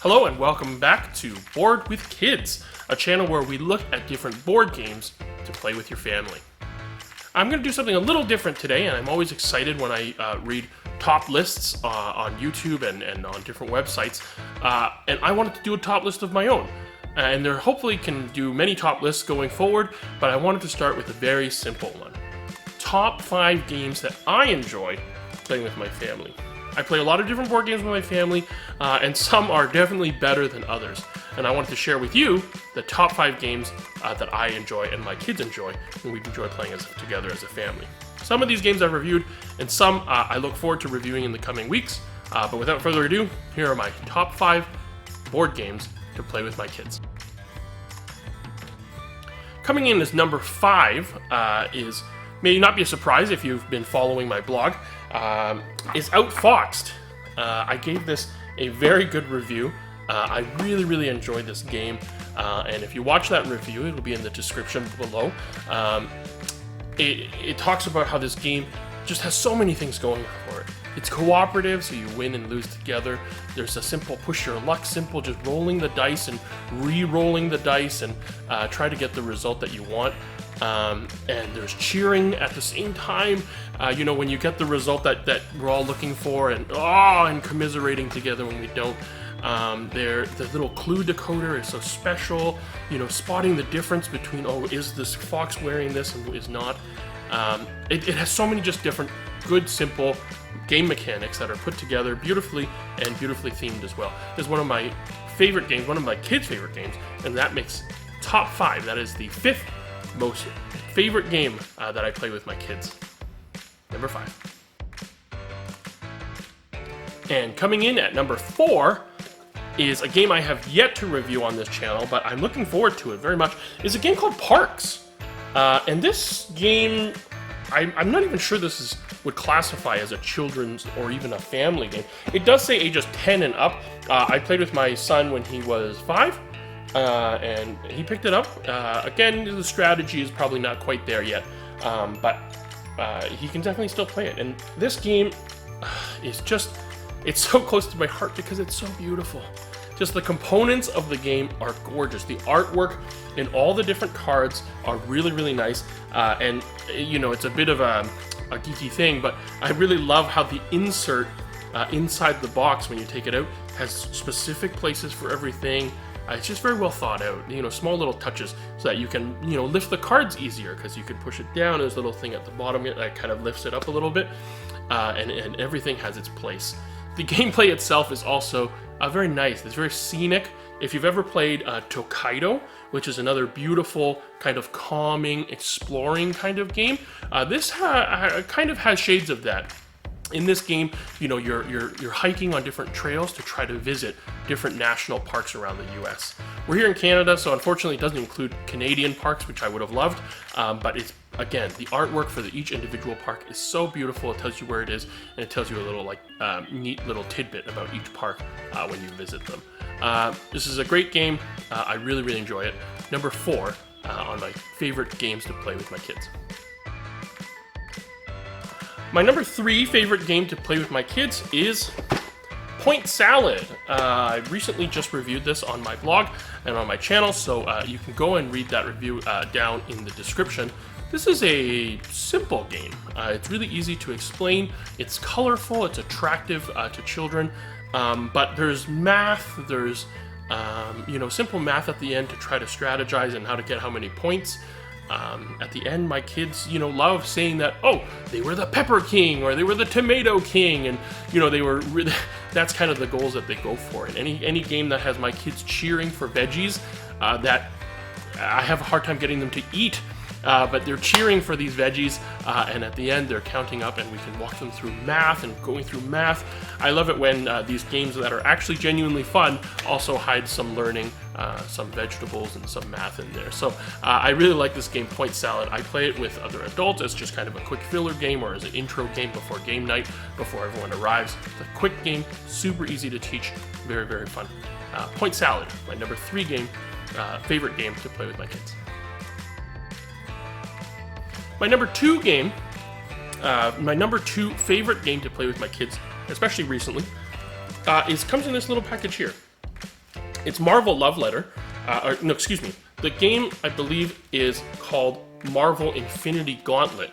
Hello and welcome back to Board with Kids, a channel where we look at different board games to play with your family. I'm going to do something a little different today, and I'm always excited when I read top lists on YouTube and on different websites, and I wanted to do a top list of my own. And there hopefully can do many top lists going forward, but I wanted to start with a very simple one. Top 5 games that I enjoy playing with my family. I play a lot of different board games with my family, and some are definitely better than others. And I wanted to share with you the top 5 games that I enjoy and my kids enjoy, and we enjoy playing together as a family. Some of these games I've reviewed, and some I look forward to reviewing in the coming weeks. But without further ado, here are my top 5 board games to play with my kids. Coming in as number 5 may not be a surprise if you've been following my blog, is Outfoxed. I gave this a very good review. I really enjoyed this game, and if you watch that review, it'll be in the description below. It talks about how this game just has so many things going for it. It's cooperative, so you win and lose together. There's a simple push your luck, simple just rolling the dice and re-rolling the dice and try to get the result that you want. And there's cheering at the same time, when you get the result that we're all looking for, and commiserating together when we don't. The little clue decoder is so special, spotting the difference between, is this fox wearing this and is not. It has so many just different good, simple game mechanics that are put together beautifully and beautifully themed as well. It's one of my favorite games, one of my kids' favorite games, and that makes top 5. That is the 5th most favorite game that I play with my kids. Number 5. And coming in at number 4 is a game I have yet to review on this channel, but I'm looking forward to it very much, is a game called Parks. And this game, I'm not even sure this would classify as a children's or even a family game. It does say ages 10 and up. I played with my son when he was 5. And he picked it up. Again, the strategy is probably not quite there yet, but he can definitely still play it. And this game is it's so close to my heart because it's so beautiful. Just the components of the game are gorgeous. The artwork and all the different cards are really nice. And it's a bit of a geeky thing, but I really love how the insert inside the box when you take it out has specific places for everything. It's just very well thought out, small little touches so that you can, lift the cards easier because you can push it down. There's a little thing at the bottom that kind of lifts it up a little bit, and everything has its place. The gameplay itself is also very nice. It's very scenic. If you've ever played Tokaido, which is another beautiful kind of calming, exploring kind of game, this kind of has shades of that. In this game, you're hiking on different trails to try to visit different national parks around the U.S. We're here in Canada, so unfortunately it doesn't include Canadian parks, which I would have loved, but it's, again, the artwork for each individual park is so beautiful. It tells you where it is, and it tells you a little neat little tidbit about each park when you visit them. This is a great game. I really enjoy it. Number 4 on my favorite games to play with my kids. My number 3 favorite game to play with my kids is Point Salad. I recently just reviewed this on my blog and on my channel, so you can go and read that review down in the description. This is a simple game. It's really easy to explain. It's colorful, it's attractive to children, but there's math, there's simple math at the end to try to strategize and how to get how many points. At the end, my kids, love saying that, they were the Pepper King or they were the Tomato King, and they were really, that's kind of the goals that they go for. And any game that has my kids cheering for veggies, that I have a hard time getting them to eat, but they're cheering for these veggies, and at the end they're counting up, and we can walk them through math and going through math. I love it when these games that are actually genuinely fun also hide some learning, some vegetables and some math in there. So I really like this game, Point Salad. I play it with other adults as just kind of a quick filler game or as an intro game before game night, before everyone arrives. It's a quick game, super easy to teach, very fun. Point Salad, my number 3 game, favorite game to play with my kids. My number 2 game, my number 2 favorite game to play with my kids, especially recently, comes in this little package here. It's Marvel Love Letter. Or, no, excuse me. The game, I believe, is called Marvel Infinity Gauntlet,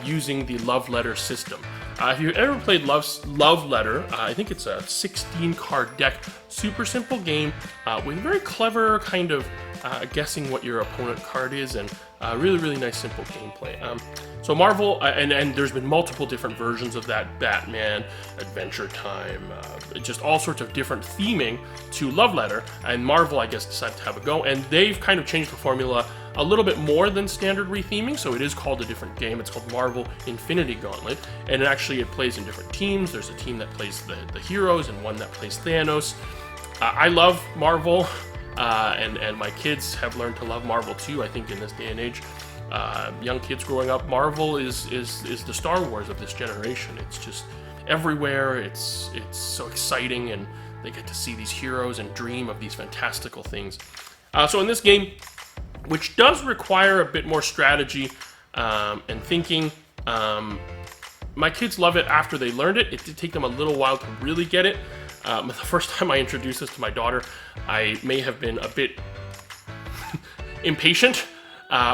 using the Love Letter system. If you've ever played Love Letter, I think it's a 16-card deck. Super simple game with very clever kind of guessing what your opponent card is, and really, really nice, simple gameplay. So Marvel, and there's been multiple different versions of that. Batman, Adventure Time, just all sorts of different theming to Love Letter. And Marvel, I guess, decided to have a go, and they've kind of changed the formula a little bit more than standard retheming, so it is called a different game. It's called Marvel Infinity Gauntlet, and it plays in different teams. There's a team that plays the heroes and one that plays Thanos. I love Marvel, and my kids have learned to love Marvel too, I think, in this day and age. Young kids growing up, Marvel is the Star Wars of this generation. It's just everywhere. It's so exciting, and they get to see these heroes and dream of these fantastical things. So in this game, which does require a bit more strategy and thinking, my kids love it after they learned it. It did take them a little while to really get it. The first time I introduced this to my daughter, I may have been a bit impatient.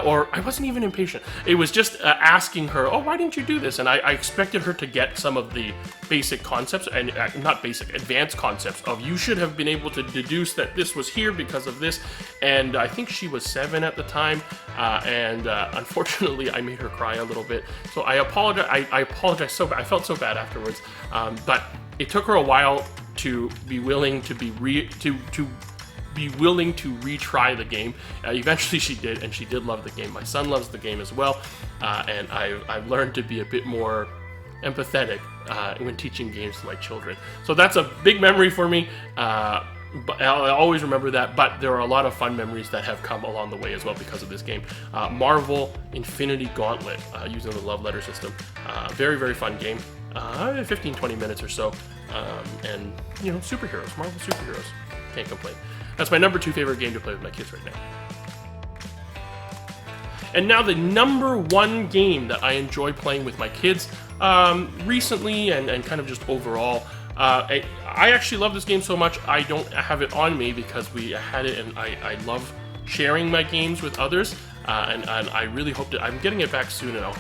Or I wasn't even impatient. It was just asking her, oh, why didn't you do this? And I expected her to get some of the basic concepts, and not basic, advanced concepts of you should have been able to deduce that this was here because of this. And I think she was 7 at the time, and unfortunately I made her cry a little bit. So I apologize. I apologize so bad. I felt so bad afterwards. But it took her a while to be willing to be willing to retry the game. Eventually she did, and she did love the game. My son loves the game as well, and I've learned to be a bit more empathetic when teaching games to my children. So that's a big memory for me, but I'll always remember that. But there are a lot of fun memories that have come along the way as well because of this game. Marvel Infinity Gauntlet, using the Love Letter system. Very, very fun game. 15-20 minutes or so, and superheroes, Marvel superheroes. Can't complain. That's my number 2 favorite game to play with my kids right now. And now the number 1 game that I enjoy playing with my kids recently and kind of just overall. I actually love this game so much I don't have it on me because we had it, and I love sharing my games with others. And I really hope that I'm getting it back soon, and I'll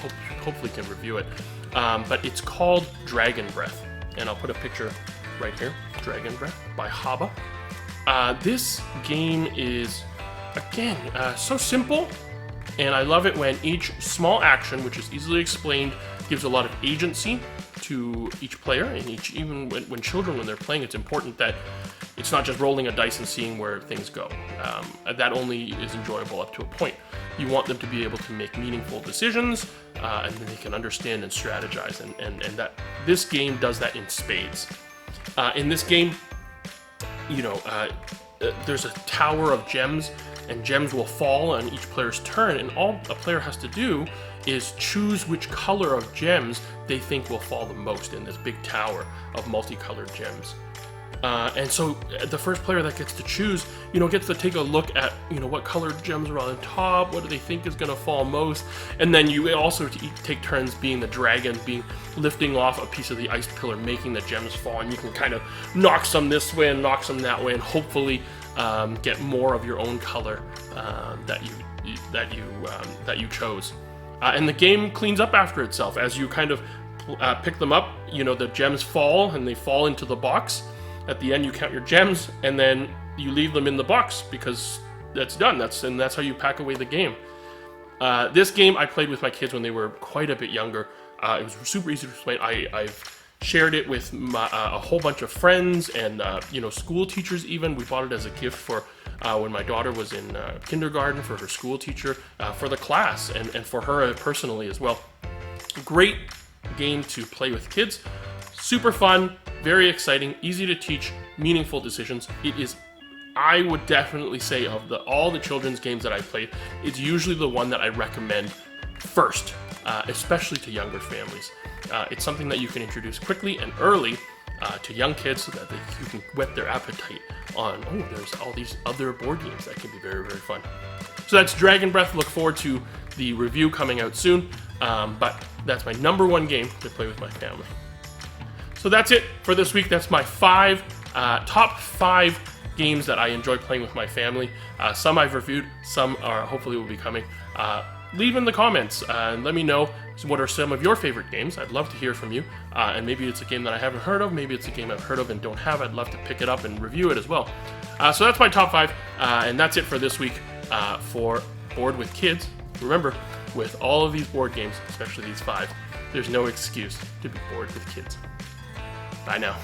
hopefully can review it. But it's called Dragon Breath, and I'll put a picture right here. Dragon Breath by Haba. This game is, again, so simple, and I love it when each small action, which is easily explained, gives a lot of agency to each player, and even when children, when they're playing, it's important that it's not just rolling a dice and seeing where things go. That only is enjoyable up to a point. You want them to be able to make meaningful decisions, and then they can understand and strategize, and that this game does that in spades. In this game, there's a tower of gems, and gems will fall on each player's turn, and all a player has to do is choose which color of gems they think will fall the most in this big tower of multicolored gems. And so the first player that gets to choose, gets to take a look at, what colored gems are on top, what do they think is going to fall most, and then you also take turns being the dragon, lifting off a piece of the ice pillar, making the gems fall, and you can kind of knock some this way and knock some that way, and hopefully get more of your own color that you chose. And the game cleans up after itself as you kind of pick them up. The gems fall, and they fall into the box. At the end, you count your gems, and then you leave them in the box because that's done. That's how you pack away the game. This game I played with my kids when they were quite a bit younger. It was super easy to explain. I've shared it with a whole bunch of friends and school teachers even. We bought it as a gift for when my daughter was in kindergarten, for her school teacher, for the class, and for her personally as well. Great game to play with kids. Super fun, very exciting, easy to teach, meaningful decisions. It is, I would definitely say, of all the children's games that I played, it's usually the one that I recommend first, especially to younger families. It's something that you can introduce quickly and early to young kids so that you can whet their appetite on, there's all these other board games that can be very, very fun. So that's Dragon Breath. Look forward to the review coming out soon, but that's my number 1 game to play with my family. So that's it for this week. That's my top 5 games that I enjoy playing with my family. Some I've reviewed, some are hopefully will be coming. Leave in the comments and let me know what are some of your favorite games. I'd love to hear from you. And maybe it's a game that I haven't heard of. Maybe it's a game I've heard of and don't have. I'd love to pick it up and review it as well. So that's my top 5. And that's it for this week for Board with Kids. Remember, with all of these board games, especially these 5, there's no excuse to be bored with kids. Bye now.